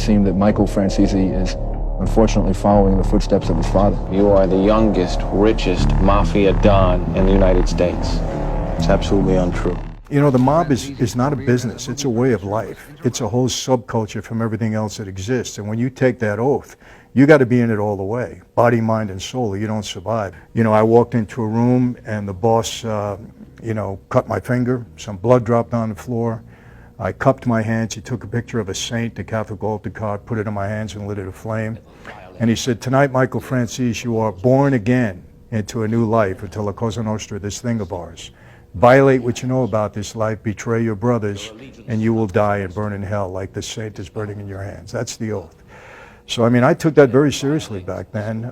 seem that Michael Francisi is unfortunately following the footsteps of his father. You are the youngest, richest Mafia Don in the United States. It's absolutely untrue. You know, the mob is not a business, it's a way of life. It's a whole subculture from everything else that exists. And when you take that oath, you got to be in it all the way, body, mind, and soul, or you don't survive. You know, I walked into a room and the boss, cut my finger, some blood dropped on the floor. I cupped my hands. He took a picture of a saint, the Catholic altar card, put it in my hands and lit it aflame. And he said, "Tonight, Michael Francis, you are born again into a new life until La Cosa Nostra, this thing of ours. Violate what you know about this life, betray your brothers, and you will die and burn in hell like the saint is burning in your hands." That's the oath. So, I mean, I took that very seriously back then.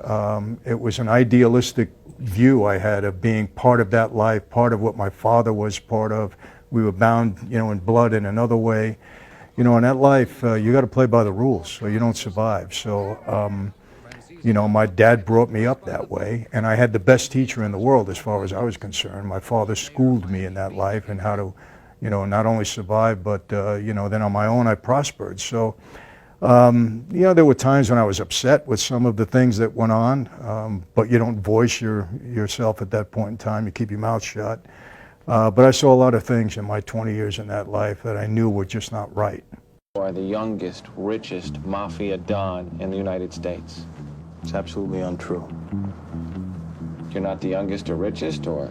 It was an idealistic view I had of being part of that life, part of what my father was part of. We were bound, in blood in another way. In that life, you got to play by the rules or you don't survive. So, my dad brought me up that way, and I had the best teacher in the world as far as I was concerned. My father schooled me in that life and how to, not only survive, but, then on my own I prospered. So, there were times when I was upset with some of the things that went on, but you don't voice yourself at that point in time. You keep your mouth shut. But I saw a lot of things in my 20 years in that life that I knew were just not right. You are the youngest, richest Mafia Don in the United States. It's absolutely untrue. You're not the youngest or richest, or?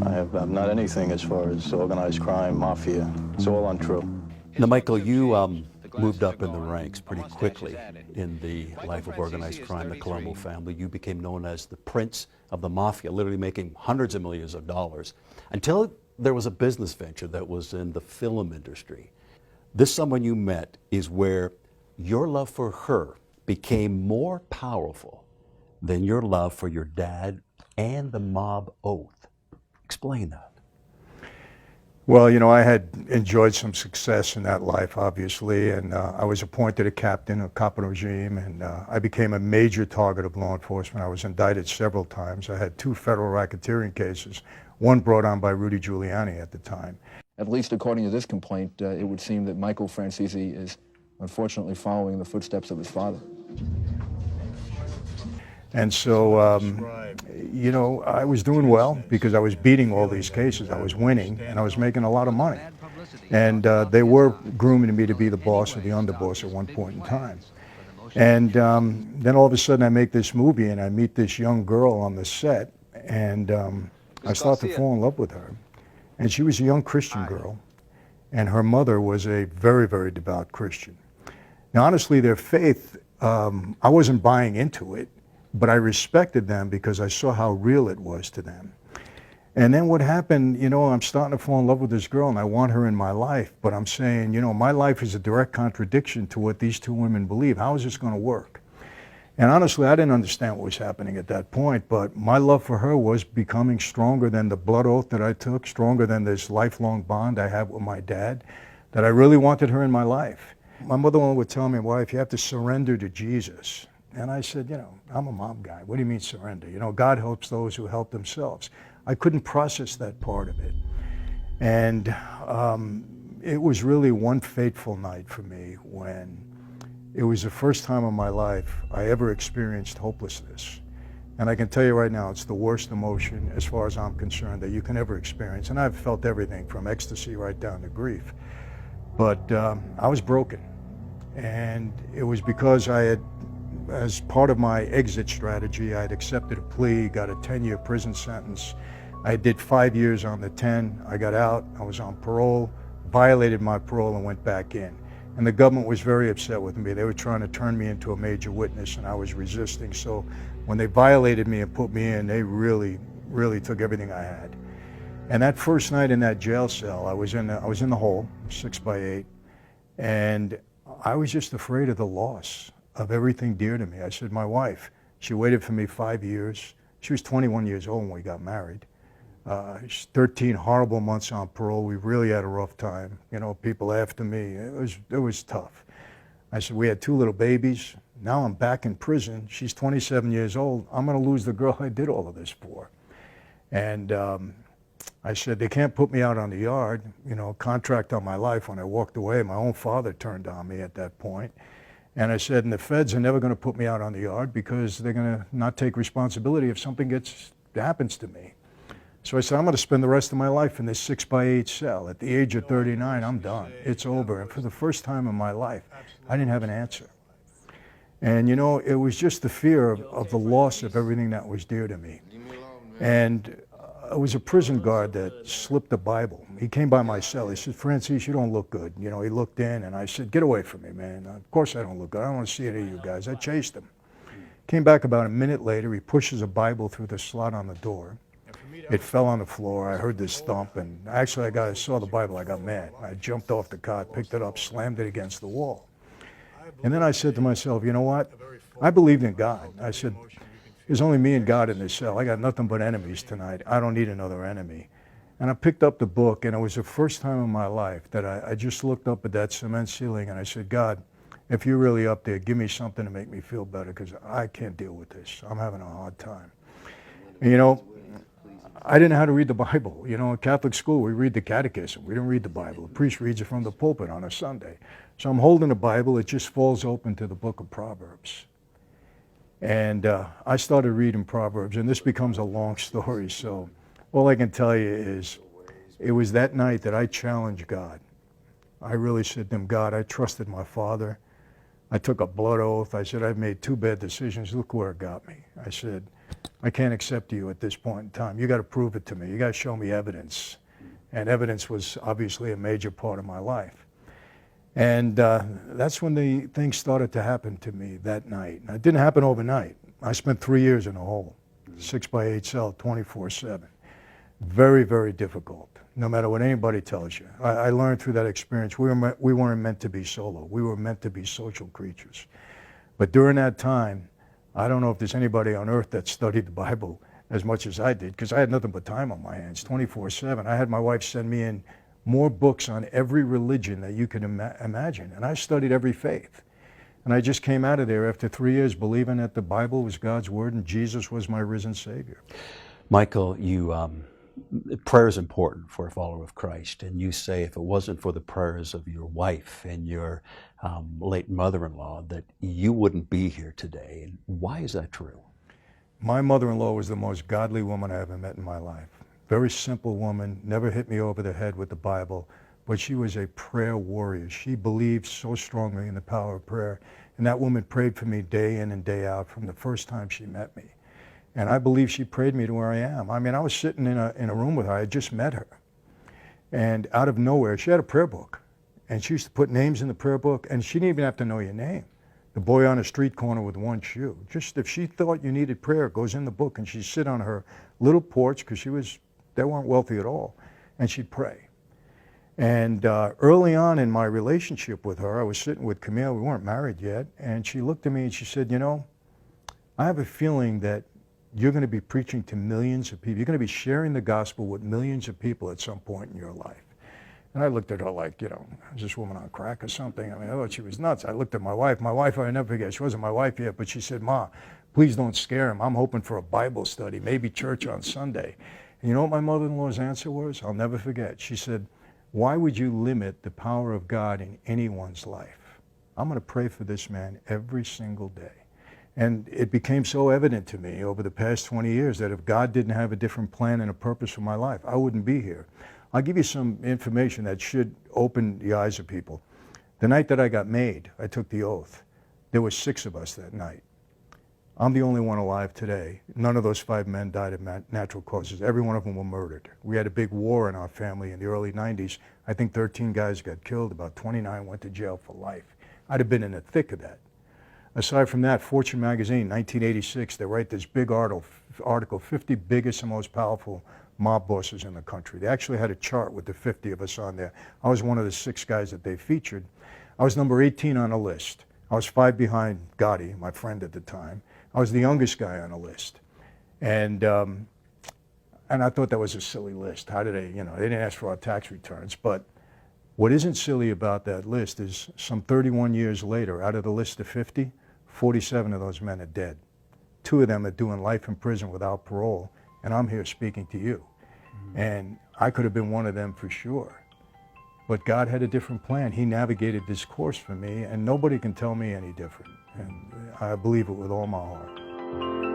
I'm not anything as far as organized crime, mafia. It's all untrue. Now, Michael, you moved up in the ranks pretty quickly in the life of organized crime, the Colombo family. You became known as the Prince of the Mafia, literally making hundreds of millions of dollars, until there was a business venture that was in the film industry. This someone you met is where your love for her became more powerful than your love for your dad and the mob oath. Explain that. Well, I had enjoyed some success in that life, obviously, and I was appointed a captain of caporegime, and I became a major target of law enforcement. I was indicted several times. I had 2 federal racketeering cases, one brought on by Rudy Giuliani at the time. At least according to this complaint, it would seem that Michael Francisi is unfortunately following the footsteps of his father. And so, I was doing well because I was beating all these cases. I was winning, and I was making a lot of money. And they were grooming me to be the boss or the underboss at one point in time. And then all of a sudden I make this movie, and I meet this young girl on the set, and I start to fall in love with her. And she was a young Christian girl, and her mother was a very, very devout Christian. Now, honestly, their faith, I wasn't buying into it, but I respected them because I saw how real it was to them. And then what happened, I'm starting to fall in love with this girl and I want her in my life, but I'm saying, my life is a direct contradiction to what these 2 women believe. How is this going to work? And honestly, I didn't understand what was happening at that point, but my love for her was becoming stronger than the blood oath that I took, stronger than this lifelong bond I have with my dad, that I really wanted her in my life. My mother-in-law would tell me, "Wife, you have to surrender to Jesus." And I said, I'm a mob guy. What do you mean surrender? God helps those who help themselves. I couldn't process that part of it. And it was really one fateful night for me when it was the first time in my life I ever experienced hopelessness. And I can tell you right now, it's the worst emotion, as far as I'm concerned, that you can ever experience. And I've felt everything from ecstasy right down to grief. But I was broken. And it was because I had, as part of my exit strategy, I had accepted a plea, got a 10-year prison sentence. I did 5 years on the 10. I got out, I was on parole, violated my parole and went back in. And the government was very upset with me. They were trying to turn me into a major witness and I was resisting. So when they violated me and put me in, they really, really took everything I had. And that first night in that jail cell, I was in the hole, 6 by 8, and I was just afraid of the loss of everything dear to me. I said, my wife, she waited for me 5 years. She was 21 years old when we got married. 13 horrible months on parole. We really had a rough time. People after me. It was tough. I said, we had 2 little babies. Now I'm back in prison. She's 27 years old. I'm going to lose the girl I did all of this for. And I said, they can't put me out on the yard. Contract on my life. When I walked away, my own father turned on me at that point. And I said, and the feds are never going to put me out on the yard because they're going to not take responsibility if something happens to me. So I said, I'm going to spend the rest of my life in this 6x8 cell. At the age of 39, I'm done. It's over. And for the first time in my life, I didn't have an answer. And you know, it was just the fear of the loss of everything that was dear to me. And it was a prison guard that slipped a Bible. He came by my cell. He said, Francis, you don't look good. You know, he looked in, and I said, get away from me, man. Of course I don't look good. I don't want to see any of you guys. I chased him. Came back about a minute later. He pushes a Bible through the slot on the door. It fell on the floor. I heard this thump, and actually I saw the Bible. I got mad. I jumped off the cot, picked it up, slammed it against the wall. And then I said to myself, you know what? I believed in God. I said, there's only me and God in this cell. I got nothing but enemies tonight. I don't need another enemy. And I picked up the book, and it was the first time in my life that I just looked up at that cement ceiling, and I said, God, if you're really up there, give me something to make me feel better, because I can't deal with this. I'm having a hard time. And, you know, I didn't know how to read the Bible. You know, in Catholic school, we read the catechism. We don't read the Bible. The priest reads it from the pulpit on a Sunday. So I'm holding the Bible. It just falls open to the book of Proverbs. And I started reading Proverbs, and this becomes a long story. So all I can tell you is it was that night that I challenged God. I really said to him, God, I trusted my father. I took a blood oath. I said, I've made 2 bad decisions. Look where it got me. I said, I can't accept you at this point in time. You got to prove it to me. You got to show me evidence. And evidence was obviously a major part of my life. And that's when the things started to happen to me that night. Now, it didn't happen overnight. I spent 3 years in a hole, 6x8 cell, 24/7. Very, very difficult, no matter what anybody tells you. I learned through that experience we weren't meant to be solo. We were meant to be social creatures. But during that time, I don't know if there's anybody on earth that studied the Bible as much as I did, because I had nothing but time on my hands, 24/7. I had my wife send me in more books on every religion that you could imagine, and I studied every faith. And I just came out of there after 3 years believing that the Bible was God's word and Jesus was my risen Savior. Michael, prayer is important for a follower of Christ, and you say if it wasn't for the prayers of your wife and your late mother-in-law that you wouldn't be here today. And why is that true? My mother-in-law was the most godly woman I ever met in my life. Very simple woman, never hit me over the head with the Bible, but she was a prayer warrior. She believed so strongly in the power of prayer, and that woman prayed for me day in and day out from the first time she met me. And I believe she prayed me to where I am. I mean, I was sitting in a room with her. I had just met her. And out of nowhere, she had a prayer book. And she used to put names in the prayer book, and she didn't even have to know your name. The boy on the street corner with one shoe. Just if she thought you needed prayer, it goes in the book, and she'd sit on her little porch, because they weren't wealthy at all, and she'd pray. And early on in my relationship with her, I was sitting with Camille. We weren't married yet. And she looked at me and she said, you know, I have a feeling that you're going to be preaching to millions of people. You're going to be sharing the gospel with millions of people at some point in your life. And I looked at her like, you know, is this woman on crack or something? I mean, I thought she was nuts. I looked at my wife. My wife, I never forget, she wasn't my wife yet, but she said, Ma, please don't scare him. I'm hoping for a Bible study, maybe church on Sunday. And you know what my mother-in-law's answer was? I'll never forget. She said, why would you limit the power of God in anyone's life? I'm going to pray for this man every single day. And it became so evident to me over the past 20 years that if God didn't have a different plan and a purpose for my life, I wouldn't be here. I'll give you some information that should open the eyes of people. The night that I got made, I took the oath. There were 6 of us that night. I'm the only one alive today. None of those 5 men died of natural causes. Every one of them were murdered. We had a big war in our family in the early 90s. I think 13 guys got killed. About 29 went to jail for life. I'd have been in the thick of that. Aside from that, Fortune magazine, 1986, they write this big article, 50 biggest and most powerful mob bosses in the country. They actually had a chart with the 50 of us on there. I was one of the 6 guys that they featured. I was number 18 on the list. I was 5 behind Gotti, my friend at the time. I was the youngest guy on the list. And I thought that was a silly list. How did they, you know, they didn't ask for our tax returns. But what isn't silly about that list is some 31 years later, out of the list of 50, 47 of those men are dead. 2 of them are doing life in prison without parole, and I'm here speaking to you. And I could have been one of them for sure. But God had a different plan. He navigated this course for me, and nobody can tell me any different. And I believe it with all my heart.